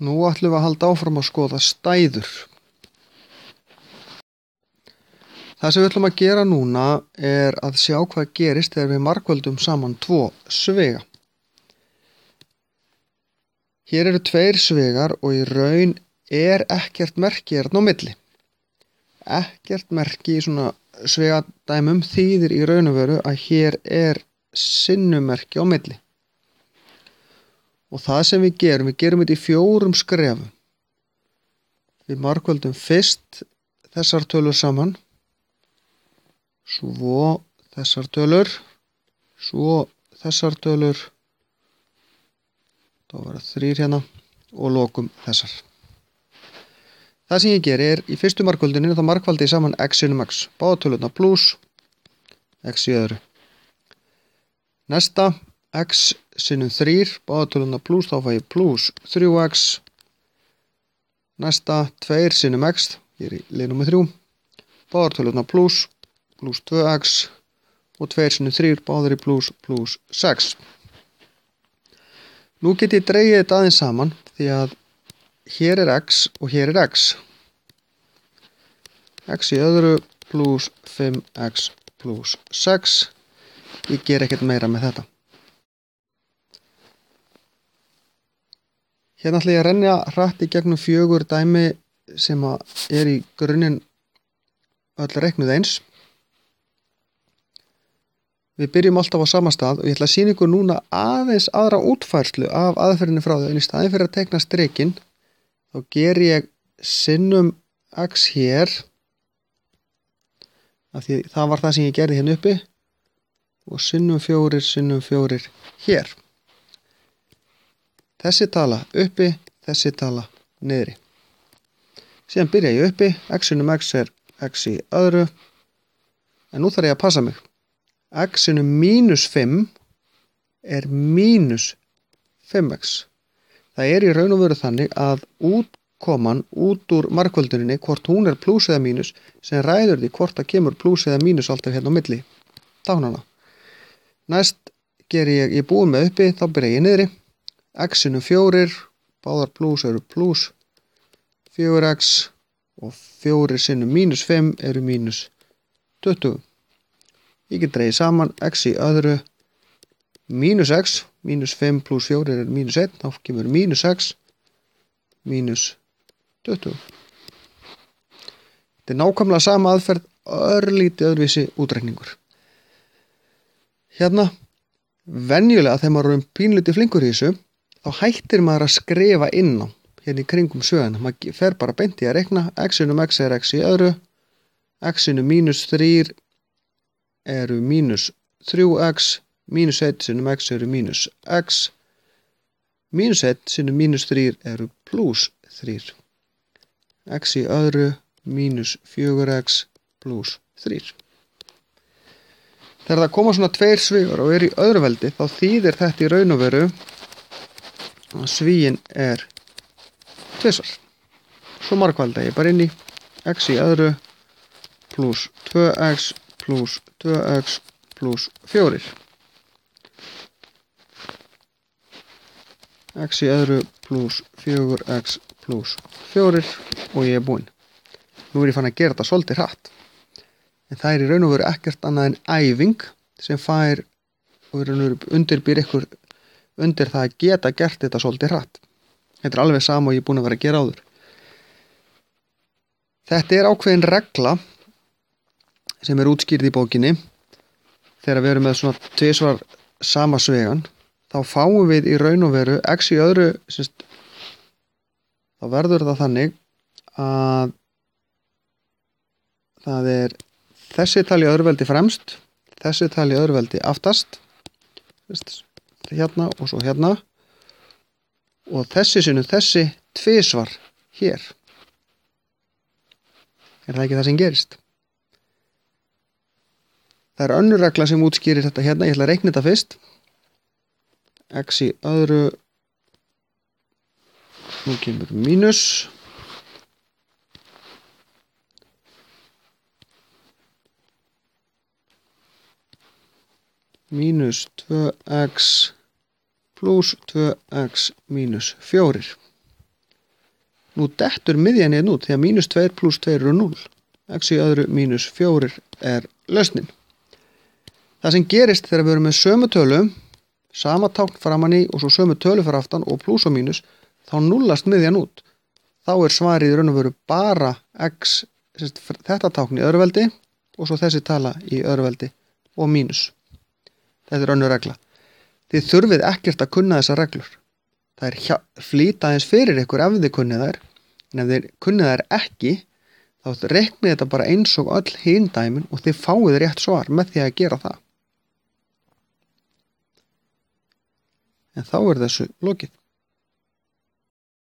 Nú ætlum við að halda áfram að skoða stæður. Það sem við ætlum að gera núna er að sjá hvað gerist þegar við margföldum saman 2 svega. Hér eru 2 svegar og í raun er ekkert merki hérna á milli. Ekkert merki í svona svegadæmum þýðir í raun og veru að hér er sinnumerki á milli. Og það sem við gerum þetta í 4 skrefum. Við margföldum fyrst þessar tölur saman, svo þessar tölur, svo þessar tölur, þá verða 3 hérna og lokum þessar. Það sem ég geri er í fyrstu margföldunni þá margfaldi ég saman x sinnum x, báða tölurnar pluss x í öðru. Næsta x sinnum 3, báða tölurnar pluss, þá fæ ég pluss 3x. Næsta 2 sinnum x, ég er í lið númer 3, báðar tölurnar pluss 2x og 2 sinnum 3, báðar í pluss 6. Nú get ég dregið þetta aðeins saman því að hér er x og hér er x. X í öðru pluss 5x pluss 6. Ég ger ekkert meira með þetta. Hérna ætla ég að renna hratt í gegnum 4 dæmi sem er í grunninn öll reiknuð eins. Við byrjum alltaf á sama stað og ég ætla að sýna ykkur núna aðeins aðra útfærslu af aðferðinni frá því. En í staðinn fyrir að teikna strikinn þá ger ég sinnum x hér, af því það var það sem ég gerði hérna uppi, og sinnum 4 hér. Þessi tala uppi, þessi tala niðri. Síðan byrja ég uppi, x sinnum x er x í öðru, en nú þarf ég að passa mig. X sinnum mínus 5 er mínus 5x. Það er í raun og veru þannig að útkoman út úr margfölduninni, hvort hún er pluss eða mínus, sem ræður því hvort það kemur pluss eða mínus alltaf hérna á milli tánana. Næst ég búið með uppi, þá byrja ég niðri. X sinnum 4, báðar pluss eru pluss 4x og 4 sinnum mínus 5 eru mínus 20. Ég get dregið saman x í öðru mínus x, mínus 5 pluss 4 er mínus 1, þá kemur mínus x, mínus 20. Þetta er nákvæmlega sama aðferð, örlítið öðruvísi útreikningur. Hérna, venjulega þegar maður er pínlítið flinkur í þessu, þá hættir maður að skrifa inn á, hérna í kringum söguna. Maður fer bara beint í að reikna, x sinnum x er x í öðru, x sinnum mínus 3 eru mínus 3x, mínus 1 sinnum x eru mínus x, mínus 1 sinnum mínus 3 eru pluss 3. X í öðru mínus 4x pluss 3. Þegar það koma svona 2 svigar og er í öðru veldi, þá þýðir þetta í raun og veru að svíinn er 2. Svo margfalda ég bara inn í x í öðru pluss 2x pluss 2x pluss 4. X í öðru pluss 4x pluss 4 og ég er búinn. Nú er ég fann að gera þetta svolítið hratt. En það er í raun og veru ekkert annað en æfing sem fær og undirbýr ykkur undir það að geta gert þetta svolítið hratt. Þetta er alveg sama og ég er búinn að vera að gera áður. Þetta er ákveðin regla sem er útskýrð í bókinni. Þegar við erum með svona 2 sama svegan, þá fáum við í raun og veru x í öðru, þá verður það þannig að það er þessi tala í öðruveldi fremst, þessi tala í öðruveldi aftast, hérna og svo hérna, og þessi sinnum þessi 2 hér. Er það ekki það sem gerist? Það er önnur regla sem útskýrir þetta hérna. Ég ætla að reikna þetta fyrst. X í öðru, nú kemur mínus. Mínus 2x pluss 2x mínus 4. Nú dettur miðjan hérna út því að -2 + 2 eru 0. X í öðru -4 er lausnin. Það sem gerist þegar við erum með sömu tölu, sama tákn framan í og svo sömu tölu fyrir aftan og plús og mínus, þá núllast miðjan út. Þá er svarið í raun og veru bara x, þetta tákn í öðruveldi og svo þessi tala í öðruveldi og mínus. Þetta er önnur regla. Þið þurfið ekkert að kunna þessar reglur. Það er flýta aðeins fyrir ykkur ef þið kunnið þær, en ef þið kunnið þær ekki, þá reiknið þetta bara eins og öll hin dæmin og þið fáið rétt svar með því að gera það. En þá er þessu lokið.